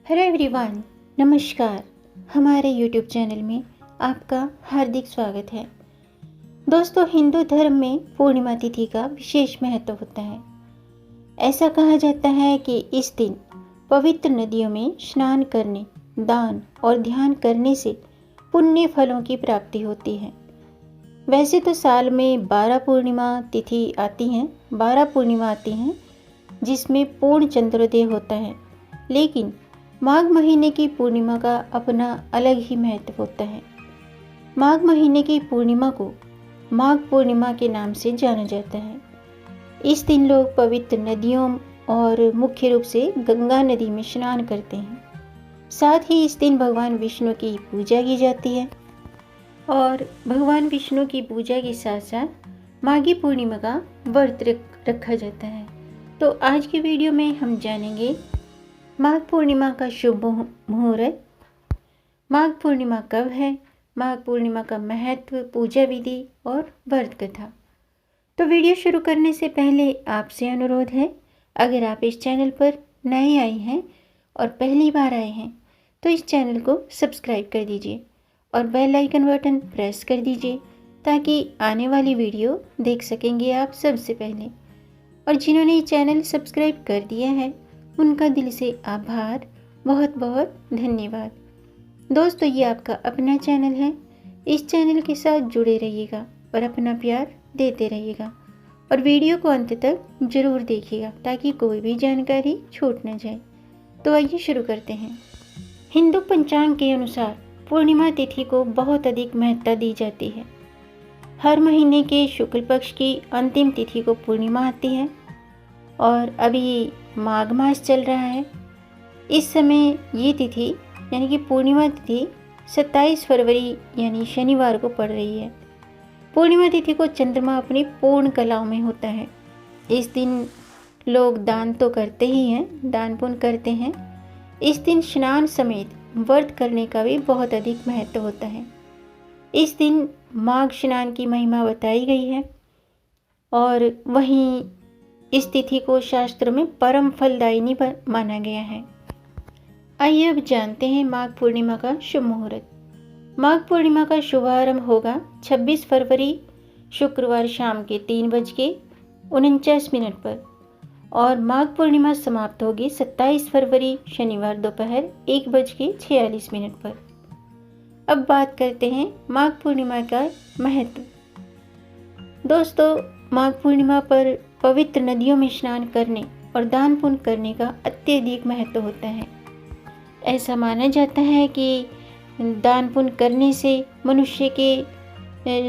Hello everyone, नमस्कार। हमारे YouTube channel में आपका हार्दिक स्वागत है। दोस्तों, हिंदू धर्म में पूर्णिमा तिथि का विशेष महत्व होता है। ऐसा कहा जाता है कि इस दिन पवित्र नदियों में स्नान करने, दान और ध्यान करने से पुण्य फलों की प्राप्ति होती है। वैसे तो साल में 12 पूर्णिमा आती हैं जिसमें पूर्ण चंद्रोदय होता है, लेकिन माघ महीने की पूर्णिमा का अपना अलग ही महत्व होता है। माघ महीने की पूर्णिमा को माघ पूर्णिमा के नाम से जाना जाता है। इस दिन लोग पवित्र नदियों और मुख्य रूप से गंगा नदी में स्नान करते हैं। साथ ही इस दिन भगवान विष्णु की पूजा की जाती है और भगवान विष्णु की पूजा के साथ साथ माघी पूर्णिमा का व्रत रखा जाता है। तो आज की वीडियो में हम जानेंगे माघ पूर्णिमा का शुभ मुहूर्त, माघ पूर्णिमा कब है, माघ पूर्णिमा का महत्व, पूजा विधि और व्रत कथा। तो वीडियो शुरू करने से पहले आपसे अनुरोध है, अगर आप इस चैनल पर नए आए हैं और पहली बार आए हैं तो इस चैनल को सब्सक्राइब कर दीजिए और बेल आइकन बटन प्रेस कर दीजिए ताकि आने वाली वीडियो देख सकेंगे आप सबसे पहले। और जिन्होंने ये चैनल सब्सक्राइब कर दिया है उनका दिल से आभार, बहुत बहुत धन्यवाद। दोस्तों, ये आपका अपना चैनल है, इस चैनल के साथ जुड़े रहिएगा और अपना प्यार देते रहिएगा और वीडियो को अंत तक जरूर देखिएगा ताकि कोई भी जानकारी छूट न जाए। तो आइए शुरू करते हैं। हिंदू पंचांग के अनुसार पूर्णिमा तिथि को बहुत अधिक महत्ता दी जाती है। हर महीने के शुक्ल पक्ष की अंतिम तिथि को पूर्णिमा आती है और अभी माघ मास चल रहा है। इस समय ये तिथि यानी कि पूर्णिमा तिथि 27 फरवरी यानी शनिवार को पड़ रही है। पूर्णिमा तिथि को चंद्रमा अपनी पूर्ण कलाओं में होता है। इस दिन लोग दान तो करते ही हैं, दान पुण्य करते हैं। इस दिन स्नान समेत व्रत करने का भी बहुत अधिक महत्व होता है। इस दिन माघ स्नान की महिमा बताई गई है और वहीं इस तिथि को शास्त्रों में परम फलदायिनी माना गया है। आइए अब जानते हैं माघ पूर्णिमा का शुभ मुहूर्त। माघ पूर्णिमा का शुभारंभ होगा 26 फरवरी शुक्रवार शाम के 3:49 पर और माघ पूर्णिमा समाप्त होगी 27 फरवरी शनिवार दोपहर 1:46 पर। अब बात करते हैं माघ पूर्णिमा का महत्व। दोस्तों, माघ पूर्णिमा पर पवित्र नदियों में स्नान करने और दान पुण्य करने का अत्यधिक महत्व होता है। ऐसा माना जाता है कि दान पुण्य करने से मनुष्य के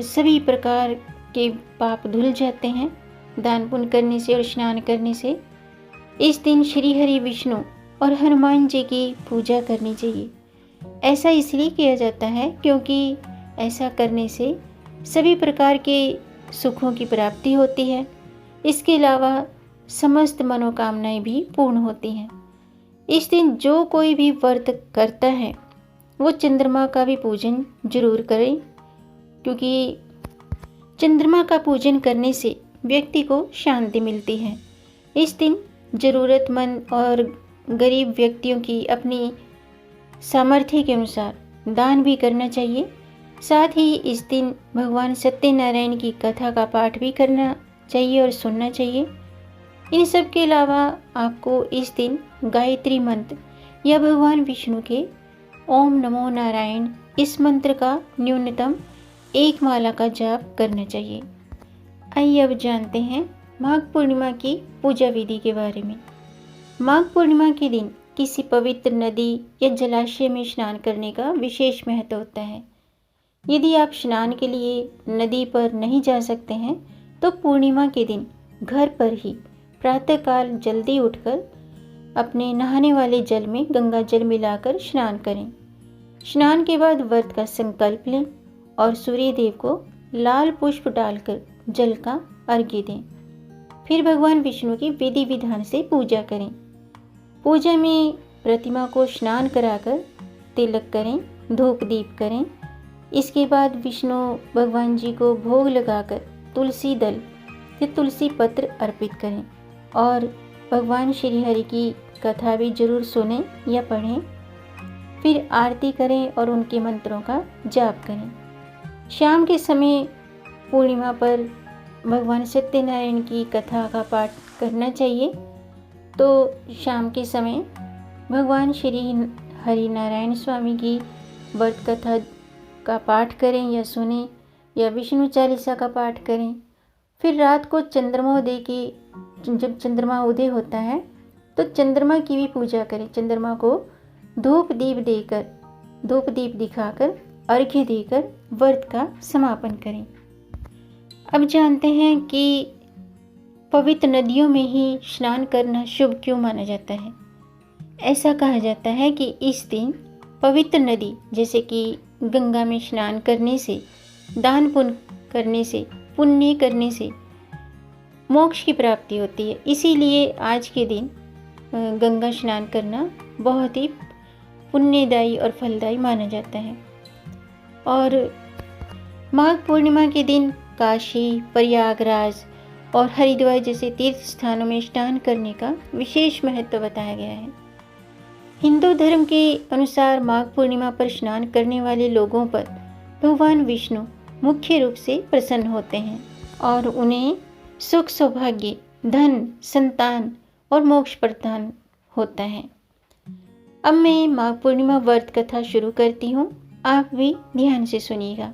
सभी प्रकार के पाप धुल जाते हैं। दान पुण्य करने से और स्नान करने से इस दिन श्री हरि विष्णु और हनुमान जी की पूजा करनी चाहिए। ऐसा इसलिए किया जाता है क्योंकि ऐसा करने से सभी प्रकार के सुखों की प्राप्ति होती है। इसके अलावा समस्त मनोकामनाएं भी पूर्ण होती हैं। इस दिन जो कोई भी व्रत करता है वो चंद्रमा का भी पूजन जरूर करें, क्योंकि चंद्रमा का पूजन करने से व्यक्ति को शांति मिलती है। इस दिन ज़रूरतमंद और गरीब व्यक्तियों की अपनी सामर्थ्य के अनुसार दान भी करना चाहिए। साथ ही इस दिन भगवान सत्यनारायण की कथा का पाठ भी करना चाहिए और सुनना चाहिए। इन सब के अलावा आपको इस दिन गायत्री मंत्र या भगवान विष्णु के ओम नमो नारायण इस मंत्र का न्यूनतम 1 माला का जाप करना चाहिए। आइए अब जानते हैं माघ पूर्णिमा की पूजा विधि के बारे में। माघ पूर्णिमा के दिन किसी पवित्र नदी या जलाशय में स्नान करने का विशेष महत्व होता है। यदि आप स्नान के लिए नदी पर नहीं जा सकते हैं तो पूर्णिमा के दिन घर पर ही प्रातःकाल जल्दी उठकर अपने नहाने वाले जल में गंगा जल मिलाकर स्नान करें। स्नान के बाद व्रत का संकल्प लें और सूर्य देव को लाल पुष्प डालकर जल का अर्घ्य दें। फिर भगवान विष्णु की विधि विधान से पूजा करें। पूजा में प्रतिमा को स्नान कराकर तिलक करें, धूप दीप करें। इसके बाद विष्णु भगवान जी को भोग लगाकर तुलसी दल या तुलसी पत्र अर्पित करें और भगवान श्री हरि की कथा भी जरूर सुनें या पढ़ें। फिर आरती करें और उनके मंत्रों का जाप करें। शाम के समय पूर्णिमा पर भगवान सत्यनारायण की कथा का पाठ करना चाहिए। तो शाम के समय भगवान श्री हरि नारायण स्वामी की व्रत कथा का पाठ करें या सुनें या विष्णु चालीसा का पाठ करें। फिर रात को चंद्रमोदय की, जब चंद्रमा उदय होता है तो चंद्रमा की भी पूजा करें। चंद्रमा को धूप दीप दिखाकर अर्घ्य देकर व्रत का समापन करें। अब जानते हैं कि पवित्र नदियों में ही स्नान करना शुभ क्यों माना जाता है। ऐसा कहा जाता है कि इस दिन पवित्र नदी जैसे कि गंगा में स्नान करने से, दान पुण्य करने से मोक्ष की प्राप्ति होती है। इसीलिए आज के दिन गंगा स्नान करना बहुत ही पुण्यदायी और फलदायी माना जाता है। और माघ पूर्णिमा के दिन काशी, प्रयागराज और हरिद्वार जैसे तीर्थ स्थानों में स्नान करने का विशेष महत्व बताया गया है। हिंदू धर्म के अनुसार माघ पूर्णिमा पर स्नान करने वाले लोगों पर भगवान विष्णु मुख्य रूप से प्रसन्न होते हैं और उन्हें सुख, सौभाग्य, धन, संतान और मोक्ष प्रदान होता है। अब मैं माघ पूर्णिमा व्रत कथा शुरू करती हूँ, आप भी ध्यान से सुनिएगा।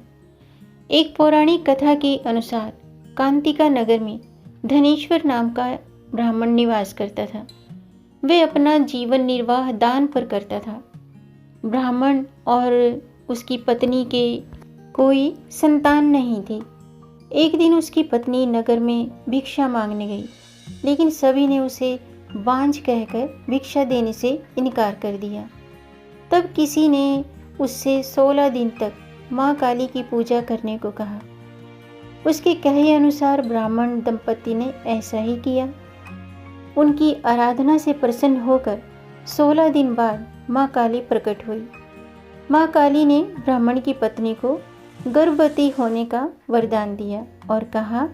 एक पौराणिक कथा के अनुसार कांतिका नगर में धनेश्वर नाम का ब्राह्मण निवास करता था। वह अपना जीवन निर्वाह दान पर करता था। ब्राह्मण और उसकी पत्नी के कोई संतान नहीं थी। एक दिन उसकी पत्नी नगर में भिक्षा मांगने गई, लेकिन सभी ने उसे बांझ कहकर भिक्षा देने से इनकार कर दिया। तब किसी ने उससे 16 दिन तक माँ काली की पूजा करने को कहा। उसके कहे अनुसार ब्राह्मण दंपति ने ऐसा ही किया। उनकी आराधना से प्रसन्न होकर 16 दिन बाद माँ काली प्रकट हुई। माँ काली ने ब्राह्मण की पत्नी को गर्भवती होने का वरदान दिया और कहा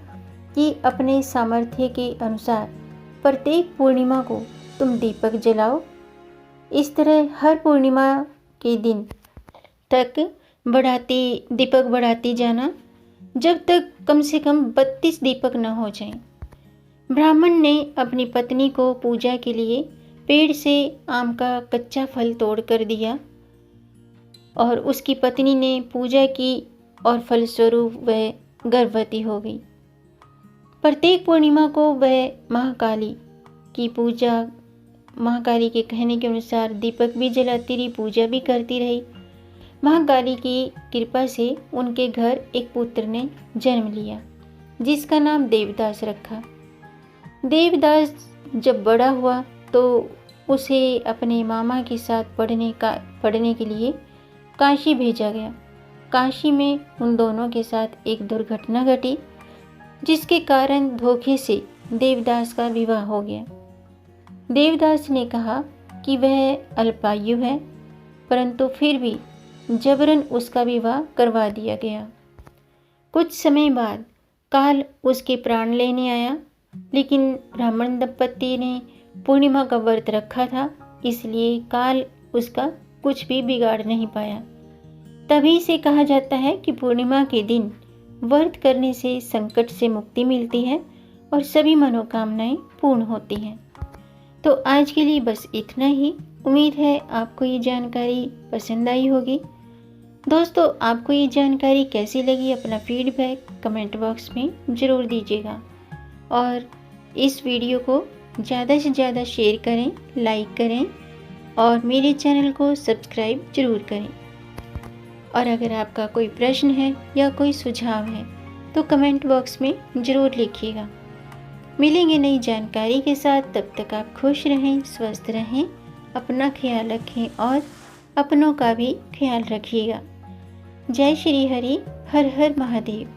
कि अपने सामर्थ्य के अनुसार प्रत्येक पूर्णिमा को तुम दीपक जलाओ। इस तरह हर पूर्णिमा के दिन तक दीपक बढ़ाती जाना, जब तक कम से कम 32 दीपक न हो जाएं। ब्राह्मण ने अपनी पत्नी को पूजा के लिए पेड़ से आम का कच्चा फल तोड़ कर दिया और उसकी पत्नी ने पूजा की और फलस्वरूप वह गर्भवती हो गई। प्रत्येक पूर्णिमा को वह महाकाली के कहने के अनुसार दीपक भी जलाती रही, पूजा भी करती रही। महाकाली की कृपा से उनके घर एक पुत्र ने जन्म लिया, जिसका नाम देवदास रखा। देवदास जब बड़ा हुआ तो उसे अपने मामा के साथ पढ़ने के लिए काशी भेजा गया। काशी में उन दोनों के साथ एक दुर्घटना घटी, जिसके कारण धोखे से देवदास का विवाह हो गया। देवदास ने कहा कि वह अल्पायु है, परंतु फिर भी जबरन उसका विवाह करवा दिया गया। कुछ समय बाद काल उसके प्राण लेने आया, लेकिन ब्राह्मण दंपति ने पूर्णिमा का व्रत रखा था, इसलिए काल उसका कुछ भी बिगाड़ नहीं पाया। तभी से कहा जाता है कि पूर्णिमा के दिन व्रत करने से संकट से मुक्ति मिलती है और सभी मनोकामनाएं पूर्ण होती हैं। तो आज के लिए बस इतना ही। उम्मीद है आपको ये जानकारी पसंद आई होगी। दोस्तों, आपको ये जानकारी कैसी लगी, अपना फीडबैक कमेंट बॉक्स में ज़रूर दीजिएगा और इस वीडियो को ज़्यादा से ज़्यादा शेयर करें, लाइक करें और मेरे चैनल को सब्सक्राइब जरूर करें। और अगर आपका कोई प्रश्न है या कोई सुझाव है तो कमेंट बॉक्स में ज़रूर लिखिएगा। मिलेंगे नई जानकारी के साथ, तब तक आप खुश रहें, स्वस्थ रहें, अपना ख्याल रखें और अपनों का भी ख्याल रखिएगा। जय श्री हरि, हर हर महादेव।